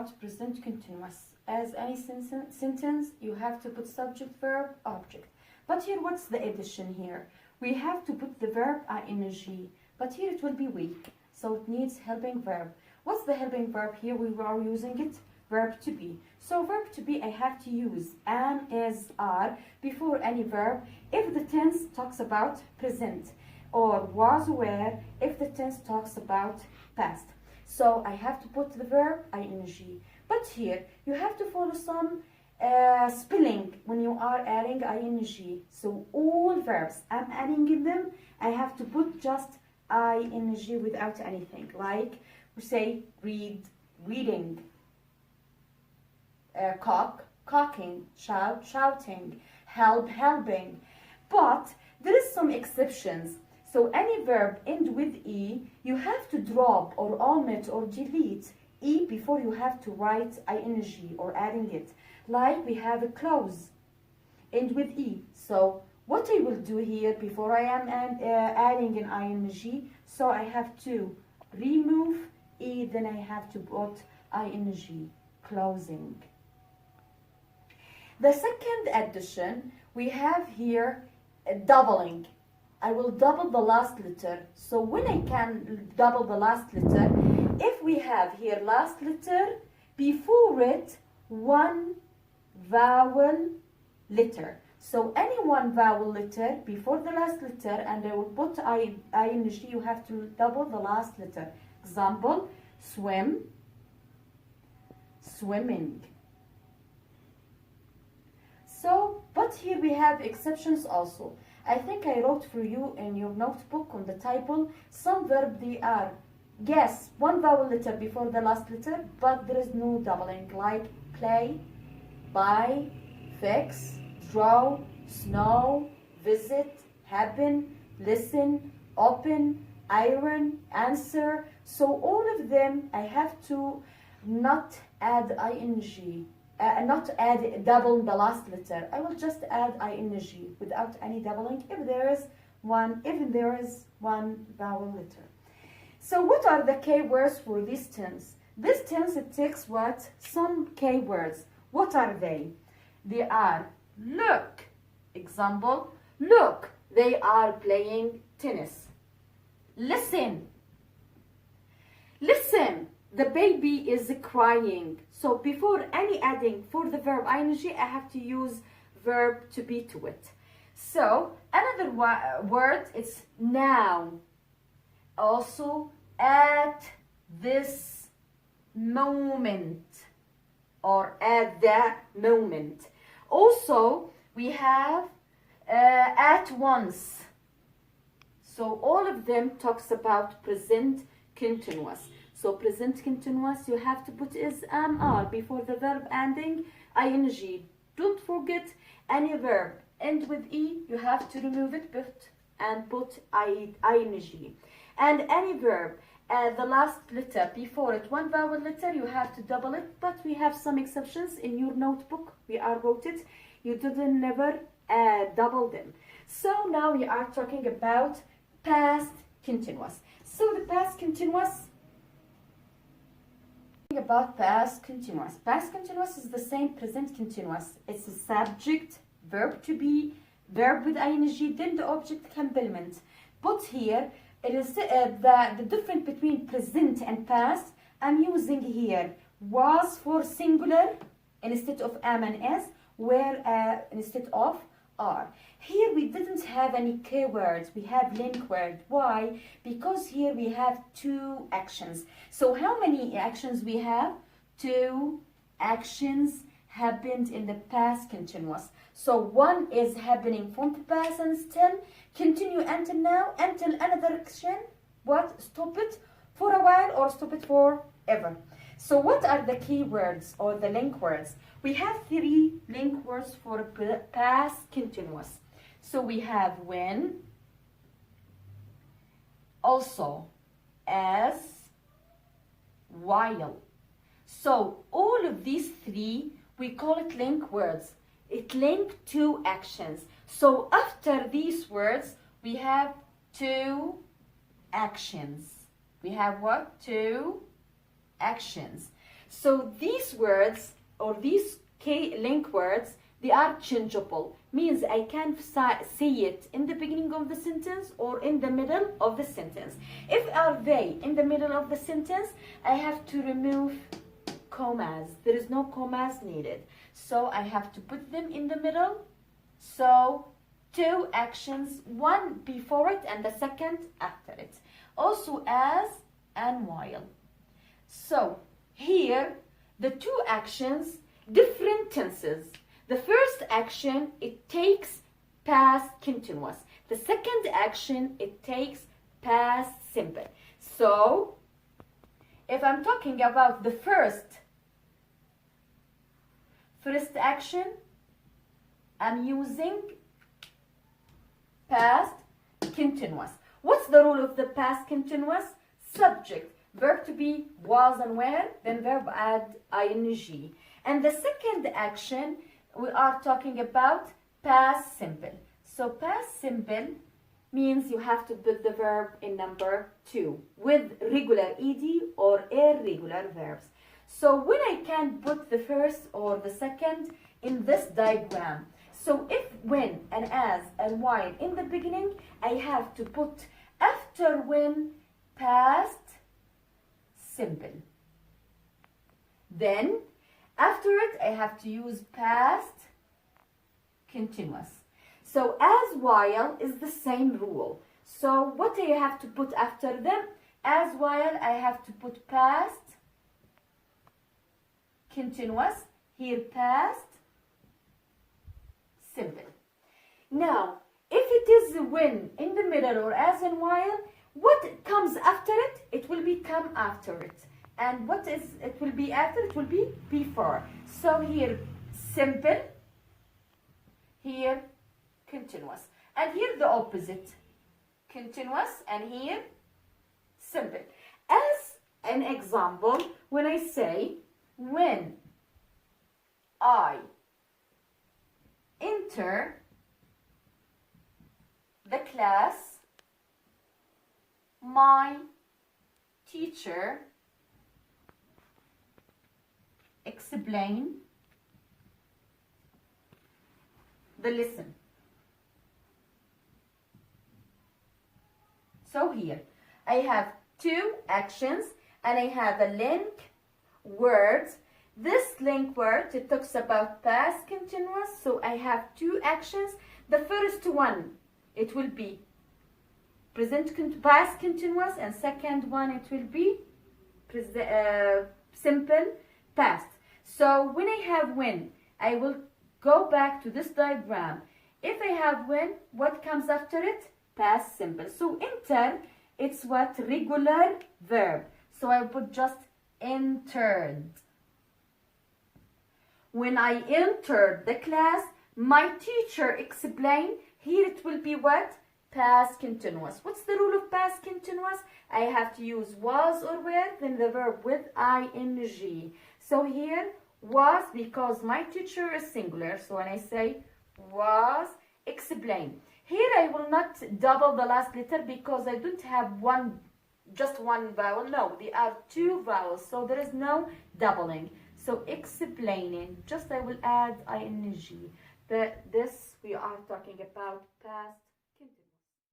about present continuous. As any sentence, you have to put subject, verb, object. But here, what's the addition here? We have to put the verb ing, but here it will be weak, so it needs helping verb. What's the helping verb here? We are using it, verb to be. So verb to be, I have to use am, is, are before any verb if the tense talks about present, or was, were if the tense talks about past. So I have to put the verb ing. But here you have to follow some spelling when you are adding ing. So all verbs I'm adding in them, I have to put just ing without anything. Like we say read, reading, cock, cocking, shout, shouting, help, helping. But there is some exceptions. So any verb end with e, you have to drop or omit or delete e before you have to write ing or adding it. Like we have a close, end with e. So what I will do here before I am adding an ing, so I have to remove e, then I have to put ing, closing. The second addition, we have here doubling. I will double the last letter. So when I can double the last letter, if we have here last letter, before it, one vowel letter. So any one vowel letter before the last letter, and I will put ing, you have to double the last letter. Example, swim, swimming. So, but here we have exceptions also. I think I wrote for you in your notebook on the table, some verb they are, yes, one vowel letter before the last letter, but there is no doubling, like play, buy, fix, draw, snow, visit, happen, listen, open, iron, answer. So all of them I have to not add ing, not add double the last letter. I will just add ing without any doubling if there is one, even there is one vowel letter. So what are the key words for this tense? This tense, it takes what? Some key words. What are they? They are look. Example, look, they are playing tennis. Listen. Listen, the baby is crying. So before any adding for the verb ing, I have to use verb to be to it. So another word is now. Also at this moment or at that moment. Also we have at once. So all of them talks about present continuous. So present continuous, you have to put is, am, are before the verb ending ing. Don't forget any verb end with e, you have to remove it and put ing. And any verb, the last letter before it, one vowel letter, you have to double it. But we have some exceptions in your notebook. We are wrote it. You didn't never double them. So now we are talking about past continuous. So the past continuous. About past continuous. Past continuous is the same present continuous. It's a subject, verb to be, verb with ing, then the object complement. But here it is the difference between present and past. I'm using here was for singular instead of am and is, where instead of are. Here we didn't have any keywords, we have link word. Why? Because here we have two actions. So how many actions we have? Two actions happened in the past continuous. So one is happening from the past and still continue until now, until another action, what? Stop it for a while or stop it forever. So what are the key words or the link words? We have three link words for past continuous. So we have when, also, as, while. So all of these three, we call it link words. It links two actions. So after these words, we have two actions. We have what? Two actions. So these words or these link words, they are changeable. Means I can see it in the beginning of the sentence or in the middle of the sentence. If are they in the middle of the sentence, I have to remove commas. There is no commas needed. So I have to put them in the middle. So two actions, one before it and the second after it. Also as and while. So here, the two actions, different tenses. The first action, it takes past continuous. The second action, it takes past simple. So, if I'm talking about the first action, I'm using past continuous. What's the rule of the past continuous? Subject, verb to be, was and were, then verb add ing. And the second action, we are talking about past simple. So past simple means you have to put the verb in number 2 with regular ed or irregular verbs. So when I can put the first or the second in this diagram. So if, when, and as, and while in the beginning, I have to put after when past simple. Then after it, I have to use past continuous. So as while is the same rule. So what do you have to put after them? As while, I have to put past continuous. Here past simple. Now, if it is when in the middle or as and while, what comes after it? It will become after it. And what is it will be after? It will be before. So here simple, here continuous. And here the opposite. Continuous and here simple. As an example, when I say, when I enter the class, my teacher explain the lesson. So here I have two actions and I have a link word. This link word, it talks about past continuous, so I have two actions. The first one, it will be past continuous, and second one, it will be simple past. So when I have when, I will go back to this diagram. If I have when, what comes after it? Past simple. So enter, it's what? Regular verb. So I put just entered. When I entered the class, my teacher explained. Here it will be what? Past continuous. What's the rule of past continuous? I have to use was or were, then the verb with ing. So here, was, because my teacher is singular. So when I say was explained. Here I will not double the last letter because I don't have just one vowel. No, there are two vowels. So there is no doubling. So explaining, just I will add ing. But this we are talking about past